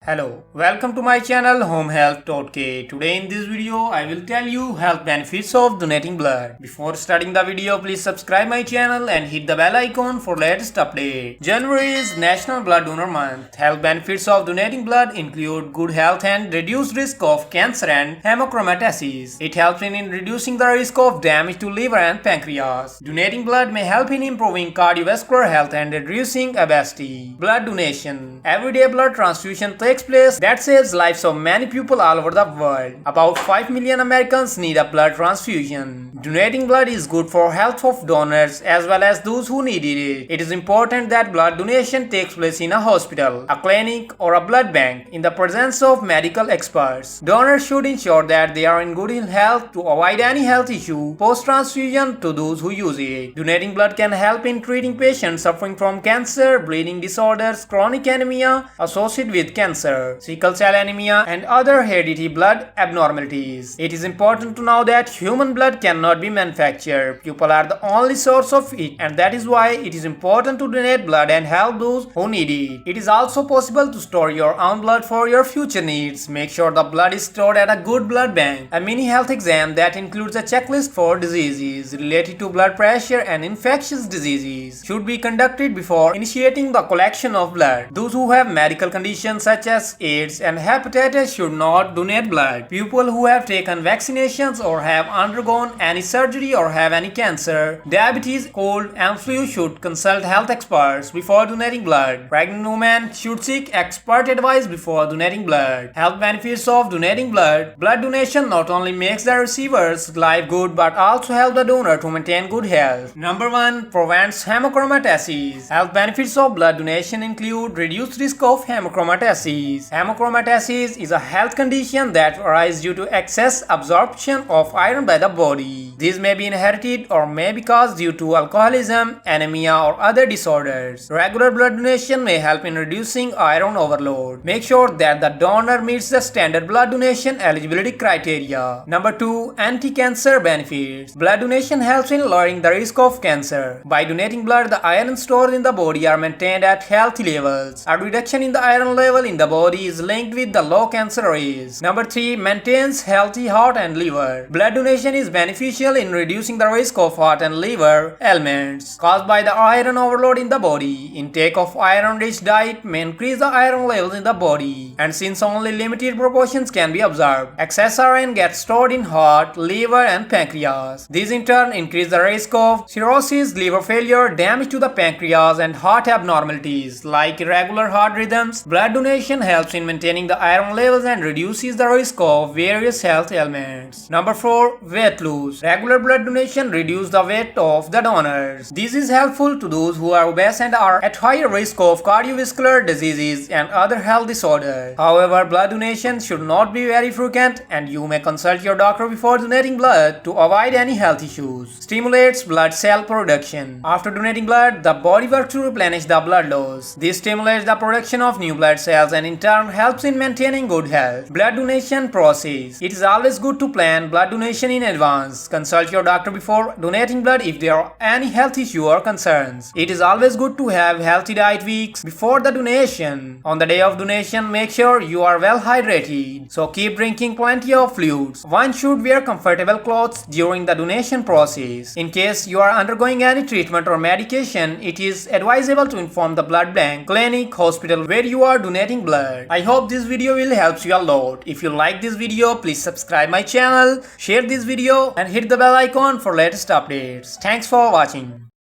Hello, welcome to my channel Home Health Totke. Today in this video, I will tell you health benefits of donating blood. Before starting the video, please subscribe my channel and hit the bell icon for latest update. January is National Blood Donor Month. Health benefits of donating blood include good health and reduced risk of cancer and hemochromatosis. It helps in reducing the risk of damage to liver and pancreas. Donating blood may help in improving cardiovascular health and reducing obesity. Blood donation. Everyday blood transfusion takes place that saves lives of many people all over the world. About 5 million Americans need a blood transfusion. Donating blood is good for health of donors as well as those who need it. It is important that blood donation takes place in a hospital, a clinic, or a blood bank in the presence of medical experts. Donors should ensure that they are in good health to avoid any health issue post-transfusion to those who use it. Donating blood can help in treating patients suffering from cancer, bleeding disorders, chronic anemia associated with cancer, sickle cell anemia, and other hereditary blood abnormalities. It is important to know that human blood cannot be manufactured. People are the only source of it, and that is why it is important to donate blood and help those who need it. It is also possible to store your own blood for your future needs. Make sure the blood is stored at a good blood bank. A mini health exam that includes a checklist for diseases related to blood pressure and infectious diseases should be conducted before initiating the collection of blood. Those who have medical conditions such as AIDS and hepatitis should not donate blood. People who have taken vaccinations or have undergone any surgery or have any cancer, diabetes, cold, and flu should consult health experts before donating blood. Pregnant women should seek expert advice before donating blood. Health benefits of donating blood. Blood donation not only makes the receiver's life good but also helps the donor to maintain good health. Number 1. Prevents hemochromatosis. Health benefits of blood donation include reduced risk of hemochromatosis. Hemochromatosis is a health condition that arises due to excess absorption of iron by the body. This may be inherited or may be caused due to alcoholism, anemia, or other disorders. Regular blood donation may help in reducing iron overload. Make sure that the donor meets the standard blood donation eligibility criteria. Number 2. Anti-cancer benefits. Blood donation helps in lowering the risk of cancer. By donating blood, the iron stored in the body are maintained at healthy levels. A reduction in the iron level in the body is linked with the low cancer risk. Number 3. Maintains healthy heart and liver. Blood donation is beneficial in reducing the risk of heart and liver ailments caused by the iron overload in the body. Intake of iron-rich diet may increase the iron levels in the body, and since only limited proportions can be observed, excess iron gets stored in heart, liver, and pancreas. These in turn increase the risk of cirrhosis, liver failure, damage to the pancreas, and heart abnormalities like irregular heart rhythms. Blood donation helps in maintaining the iron levels and reduces the risk of various health ailments. Number 4. Weight loss. Regular blood donation reduces the weight of the donors. This is helpful to those who are obese and are at higher risk of cardiovascular diseases and other health disorders. However, blood donation should not be very frequent, and you may consult your doctor before donating blood to avoid any health issues. Stimulates blood cell production. After donating blood, the body works to replenish the blood loss. This stimulates the production of new blood cells and in turn helps in maintaining good health. Blood donation process. It is always good to plan blood donation in advance. Consult your doctor before donating blood if there are any health issue or concerns. It is always good to have healthy diet weeks before the donation. On the day of donation, make sure you are well hydrated, so keep drinking plenty of fluids. One should wear comfortable clothes during the donation process. In case you are undergoing any treatment or medication, it is advisable to inform the blood bank, clinic, hospital where you are donating blood. I hope this video will help you a lot. If you like this video, please subscribe my channel, share this video, and hit the bell icon for latest updates. Thanks for watching.